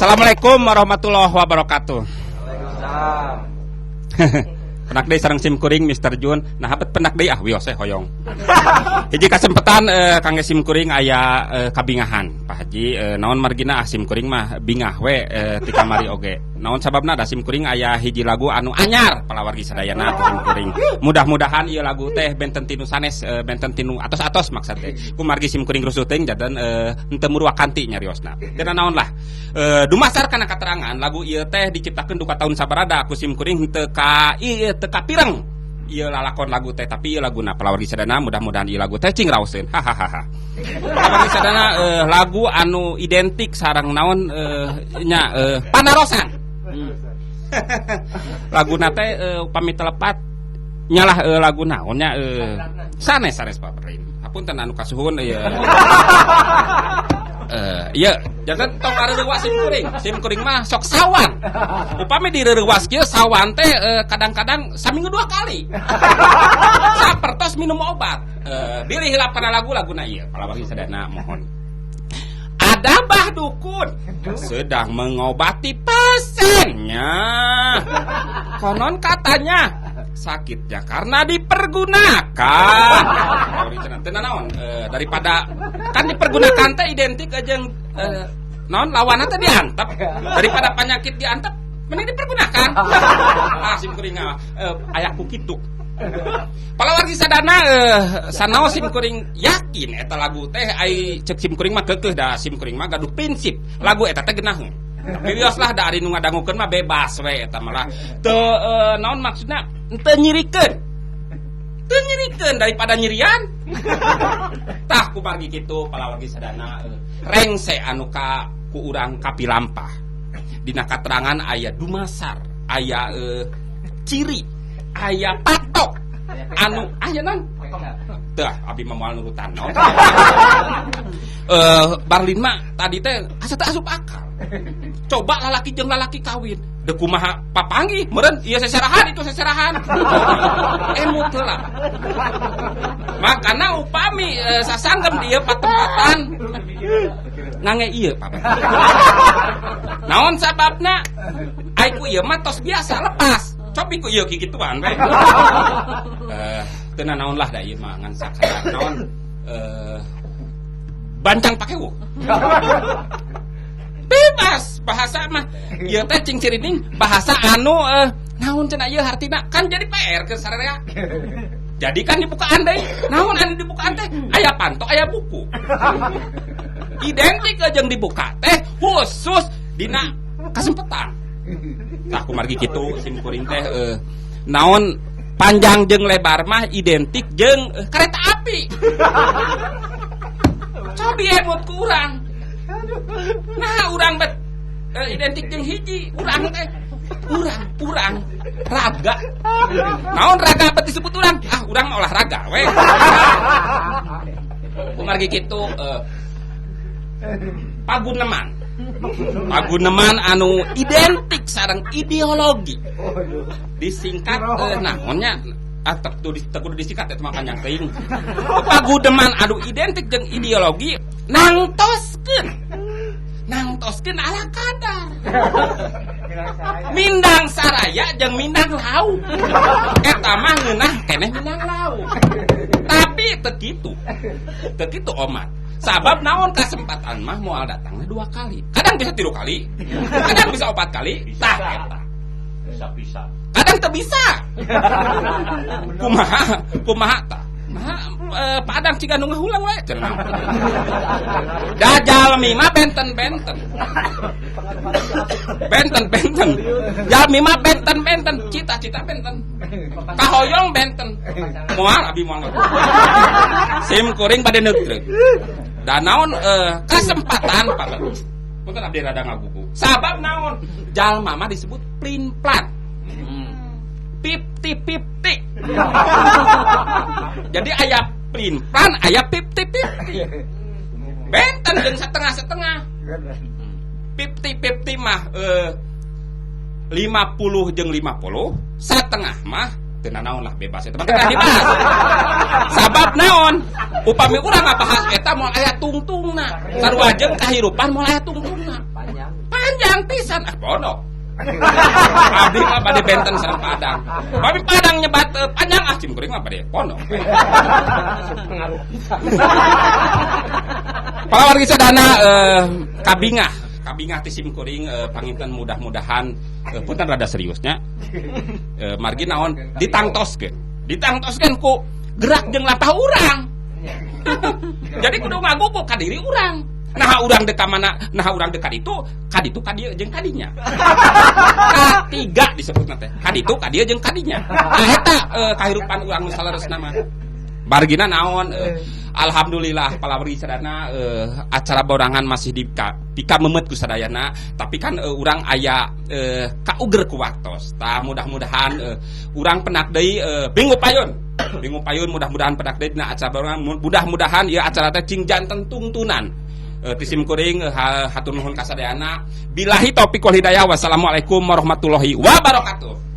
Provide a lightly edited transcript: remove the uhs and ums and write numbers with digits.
Assalamualaikum warahmatullahi wabarakatuh. Waalaikumsalam. Penak deui sareng sim kuring Mr. Jun. Nah, habet penak deui wios hoyong. Hiji kasempetan kangge sim kuring aya kabingahan. Pak Haji naon margina sim kuring mah bingah we ti kamari oge. Naon sababna da sim kuring aya hiji lagu anu anyar palawargi sadayana sim kuring. Mudah-mudahan ieu lagu teh benten tinu sanes benten tinu atos-atos maksud teh. Ku margi sim kuring rusuh teh jadan henteu murwakanti nyariosna. Dina naon lah. Dumasar kana katerangan lagu ieu teh diciptakeun duka taun sabarada ku sim kuring henteu ka ieu teu ka pireng. Ieu lalakon lagu teh tapi ieu laguna palawargi sadana mudah-mudahan ieu lagu teh cing raoseun. Hahaha. Palawargi sadana lagu anu identik sareng naon nya panarosan. Laguna teh upami telepat nyalah lagu naonnya sanes Pak Perin. Hapunten anu kasuhun ieu. Iya, jangan tong areurewas sim kuring mah sok sawan. Upami direurewas kieu sawan teh kadang-kadang saminggu 2 kali. Sapertos minum obat. Bilih hilap kana lagu-laguna ieu. Palawargi sadana mohon. Ada bah dukun sedang mengobati pasiennya. Konon katanya sakitnya karena dipergunakan. Tenan naon daripada kan dipergunakan teh identik aja naon lawanna teh diantep daripada penyakit diantep mending dipergunakan. Sim kuring aya ku kitu. Palawargi sadana sanaos sim kuring yakin eta lagu teh ai ceuk sim kuring mah keukeuh da sim kuring mah gaduh prinsip lagu eta teh geunaheun. Tapi wioslah da ari nu ngadangukeun mah bebas we eta malah teu naon maksudna teu nyirikeun. Teu nyirikeun daripada nyirian. Tah ku margi kitu palawargi sadana rengse anu ka ku urang kapilampah. Dina katerangan aya dumasar, aya ciri, aya patok anu aya naon? Tah abi mah moal nurutan naon. Barlin mah tadi teh asa teu asup akal. Coba lalaki jeung lalaki kawin, deuk kumaha papanggih meureun ieu seserahan itu seserahan. Emut heula. Makana upami sasanggem dieu patempatan ngange ieu Pak. Naon sababna? Ai ku ieu mah tos biasa lepas. Cobi ku ieu kikituan we. Teu naon lah da ieu mah ngan sakaya naon bancang pakewu. Bebas bahasa mah ieu teh cing cirining bahasa anu naon cenah ieu hartina kan jadi PR ke sararea. Jadi kan dibukaan deui. Naon anu dibukaan teh aya panto aya buku. Identik jeung dibuka teh khusus dina kasempetan. Tah kumargi kitu sim kuring teh naon panjang jeung lebar mah identik jeung kereta api. Cobi emut ku urang. Nah urang bet identik jeung hiji urang teh urang raga. Naon raga bet disebut urang? Ah urang mah olahraga we. Kumargi kitu paguneman anu identik sareng ideologi. Disingkat naonnya atep kudu disingkat eta mah panjang teuing. Paguneman anu identik jeung ideologi nangtoskeun ala kadar. Mindang saraya jeung mindang lauk. Eta mah ngeunah keneh mindang lauk. Tapi teu kitu omat. Sabab naon kasempatan mah moal datangna 2 kali. Kadang bisa 3 kali. Kadang bisa 4 kali. Tah eta. Bisa. Kadang teu bisa. Kumaha tah? Padang ciga nu ngahulang we cenah. Da jalmi mah benten-benten. Jalmi mah benten-benten, cita-cita benten. Kahoyong benten. Moal abi moal. Sim kuring bade neutreg. Da naon kasempatan Pak. Punten abdi rada ngagugu. Sabab naon? Jalma mah disebut plin-plan. 50-50. Jadi aya plin-plan, aya 50-50. Benten jeung setengah-setengah. 50-50 mah 50 jeung 50, satengah mah teu naon lah bebas eta mah dibahas. Sabab naon? Upami urang ngabahas eta moal aya tungtungna. Sarua jeung kahirupan moal aya tungtungna. panjang pisan pondok. Abdi mah bade benten sareng Padang. Bami Padang nyebat panjang simkuring mah bade pondok. Pawargi sadana kabingah ti simkuring panginten mudah-mudahan punten rada seriusnya. Margi naon ditangtoskeun ku gerak jeung latah urang. Jadi kudu ngagugu ka diri urang. Nah urang dekat mana? Nah urang dekat itu kaditu kadieu jeung kadinya. Katiga disebutna teh. Kaditu kadieu jeung kadinya. Nah eta kahirupan urang nu saleresna mah. Bargina naon alhamdulillah palawargi sadana acara borangan masih pika memet ku sadayana tapi kan urang aya kauger ku waktos. Tah mudah-mudahan urang penak deui Minggu payun mudah-mudahan penak deui dina acara borangan mudah-mudahan ieu acara teh cing janten tungtunan. Ti simkuring hatur nuhun ka sadayana. Billahi taufiq wal hidayah. Wassalamualaikum warahmatullahi wabarakatuh.